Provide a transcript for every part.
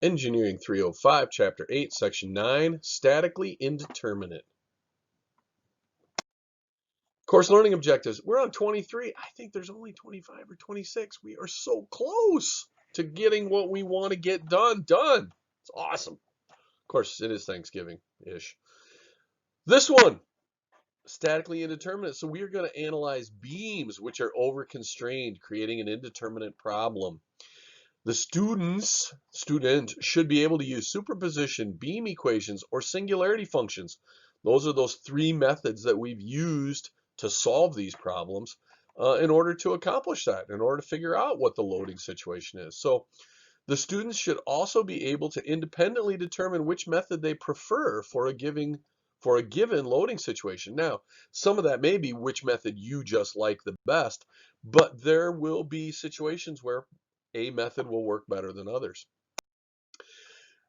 Engineering 305, Chapter 8, Section 9, Statically Indeterminate. Course learning objectives. We're on 23. I think there's only 25 or 26. We are so close to getting what we want to get done. It's awesome. Of course, it is Thanksgiving-ish. This one, statically indeterminate. So we are going to analyze beams which are over-constrained, creating an indeterminate problem. The student should be able to use superposition, beam equations, or singularity functions. Those are those three methods that we've used to solve these problems in order to accomplish that, in order to figure out what the loading situation is. So the students should also be able to independently determine which method they prefer for a given loading situation. Now, some of that may be which method you just like the best, but there will be situations where a method will work better than others.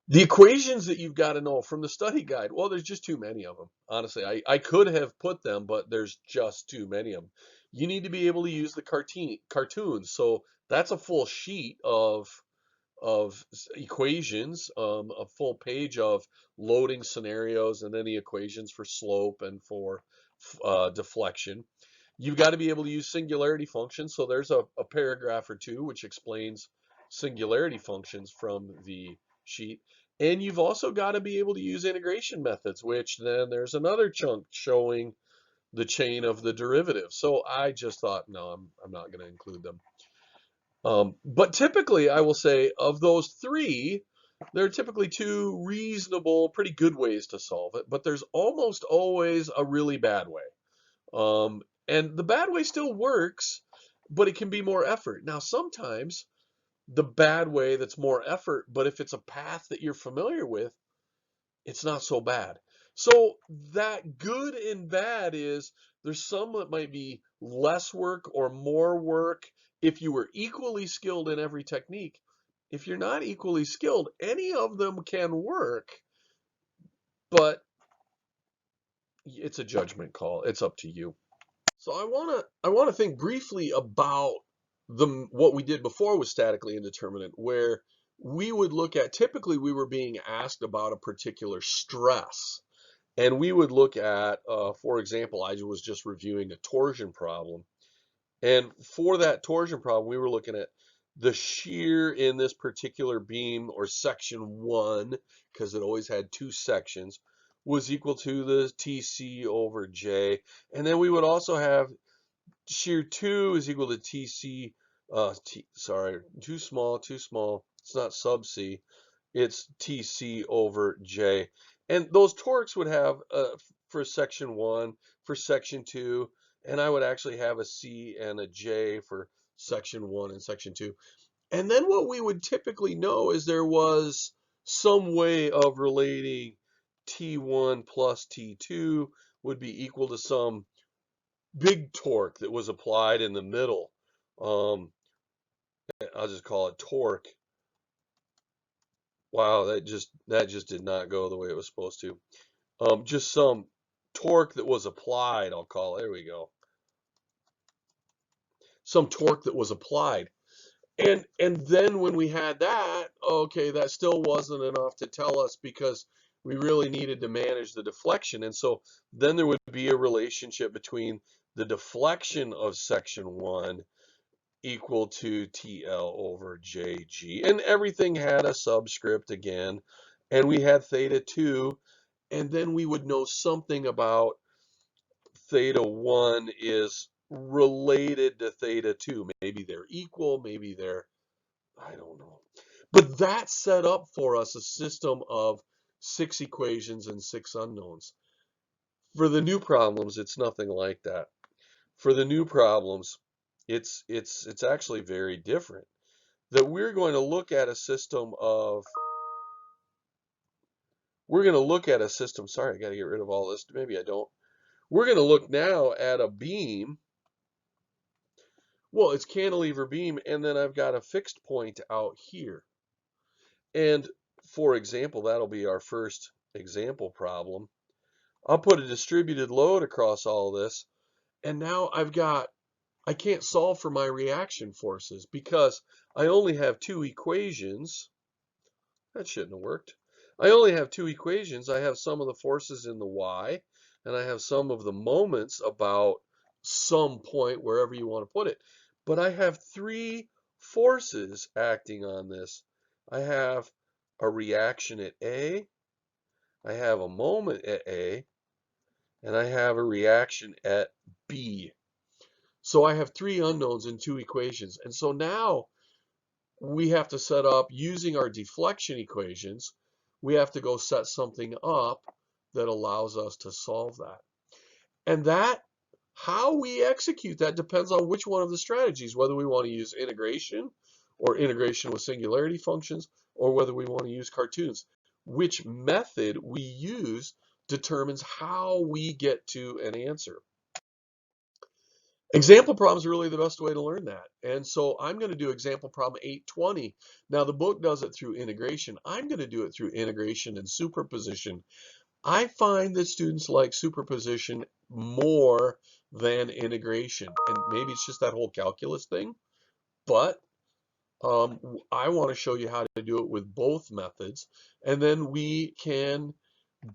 The equations that you've got to know from the study guide, well, there's just too many of them. Honestly, I could have put them, but there's just too many of them. You need to be able to use the cartoons. So that's a full sheet of equations, a full page of loading scenarios, and then the equations for slope and for deflection. You've got to be able to use singularity functions. So there's a paragraph or two which explains singularity functions from the sheet. And you've also got to be able to use integration methods, which then there's another chunk showing the chain of the derivative. So I just thought, no, I'm not going to include them. But typically, I will say, of those three, there are typically two reasonable, pretty good ways to solve it, but there's almost always a really bad way. And the bad way still works, but it can be more effort. Now, sometimes the bad way that's more effort, but if it's a path that you're familiar with, it's not so bad. So that good and bad is there's some that might be less work or more work if you were equally skilled in every technique. If you're not equally skilled, any of them can work, but it's a judgment call. It's up to you. So I wanna think briefly about what we did before with statically indeterminate, where we would look at, typically we were being asked about a particular stress. And we would look at, for example, I was just reviewing a torsion problem. And for that torsion problem, we were looking at the shear in this particular beam, or section 1, because it always had two sections, was equal to the TC over J. And then we would also have shear 2 is equal to TC, sorry, too small. It's not sub C. It's TC over J. And those torques would have for section 1, for section 2, and I would actually have a C and a J for section 1 and section 2. And then what we would typically know is there was some way of relating T1 plus T2 would be equal to some big torque that was applied in the middle. I'll just call it torque. Wow, that just did not go the way it was supposed to. Just some torque that was applied, I'll call it. There we go. Some torque that was applied. And then when we had that, okay, that still wasn't enough to tell us, because we really needed to manage the deflection. And so then there would be a relationship between the deflection of section 1 equal to TL over JG. And everything had a subscript again. And we had theta 2. And then we would know something about theta 1 is related to theta 2. Maybe they're equal, maybe they're, I don't know. But that set up for us a system of 6 equations and 6 unknowns. For the new problems, it's nothing like that. For the new problems, it's actually very different. That we're going to look at a system of, sorry, I got to get rid of all this. Maybe I don't. We're going to look now at a beam. Well, it's cantilever beam, and then I've got a fixed point out here. And for example, that'll be our first example problem. I'll put a distributed load across all this, and now I can't solve for my reaction forces because I only have two equations. That shouldn't have worked. I only have two equations. I have some of the forces in the y, and I have some of the moments about some point, wherever you want to put it. But I have three forces acting on this. I have a reaction at A, I have a moment at A, and I have a reaction at B. So I have three unknowns in two equations. And so now we have to set up, using our deflection equations, we have to go set something up that allows us to solve that. And that, how we execute that depends on which one of the strategies, whether we want to use integration or integration with singularity functions, or whether we want to use cartoons. Which method we use determines how we get to an answer. Example problems are really the best way to learn that. And so I'm going to do example problem 820. Now the book does it through integration. I'm going to do it through integration and superposition. I find that students like superposition more than integration. And maybe it's just that whole calculus thing, but I want to show you how to do it with both methods. And then we can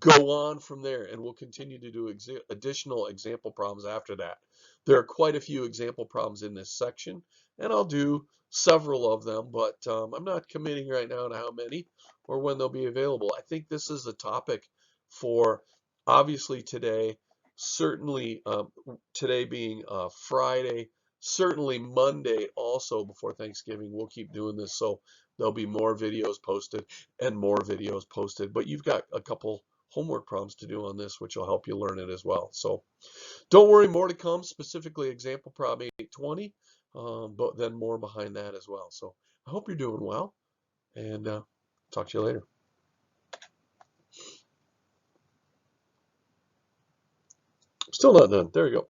go on from there, and we'll continue to do additional example problems after that. There are quite a few example problems in this section, and I'll do several of them, but I'm not committing right now to how many or when they'll be available. I think this is a topic for, obviously today, certainly today being Friday, certainly Monday also before Thanksgiving. We'll keep doing this, so there'll be more videos posted and more videos posted, but you've got a couple homework problems to do on this, which will help you learn it as well. So don't worry, more to come, specifically example problem 820, but then more behind that as well. So I hope you're doing well, and talk to you later. Still not done. There you go.